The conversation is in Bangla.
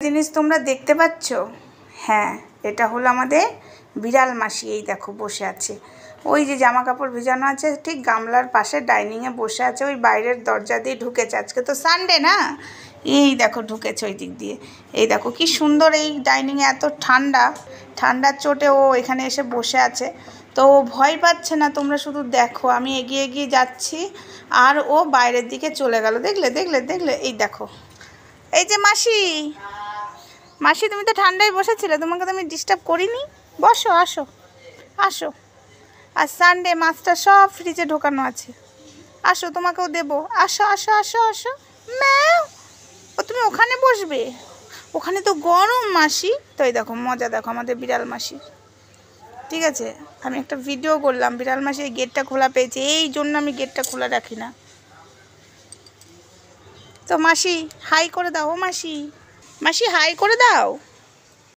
জিনিস তোমরা দেখতে পাচ্ছ? হ্যাঁ, এটা হলো আমাদের বিড়াল মাসি। এই দেখো বসে আছে, ওই যে জামা কাপড় ভেজানো আছে ঠিক গামলার পাশে ডাইনিংয়ে বসে আছে, ওই বাইরের দরজা দিয়ে ঢুকেছে। আজকে তো সানডে না, এই দেখো ঢুকেছে ওই দিক দিয়ে। এই দেখো কি সুন্দর, এই ডাইনিংয়ে এত ঠান্ডা, ঠান্ডার চোটে ও এখানে এসে বসে আছে। তো ও ভয় পাচ্ছে না, তোমরা শুধু দেখো। আমি এগিয়ে এগিয়ে যাচ্ছি আর ও বাইরের দিকে চলে গেল। দেখলে দেখলে দেখলে এই দেখো। এই যে মাসি, মাসি তুমি তো ঠান্ডায় বসেছিলে, তোমাকে তো আমি ডিস্টার্ব করিনি। বসো, আসো আসো। আর সানডে মাছটা সব ফ্রিজে ঢোকানো আছে, আসো তোমাকেও দেবো। আসো আসো আসো আসো। ম্যাও, ও তুমি ওখানে বসবে? ওখানে তো গরম মাসি। তো এই দেখো মজা, দেখো আমাদের বিড়াল মাসির। ঠিক আছে, আমি একটা ভিডিও করলাম, বিড়াল মাসির গেটটা খোলা পেয়েছে, এই জন্য আমি গেটটা খোলা রাখি না। তো মাসি হাই করে দাও। ও মাসি, মাসি হাই করে দাও।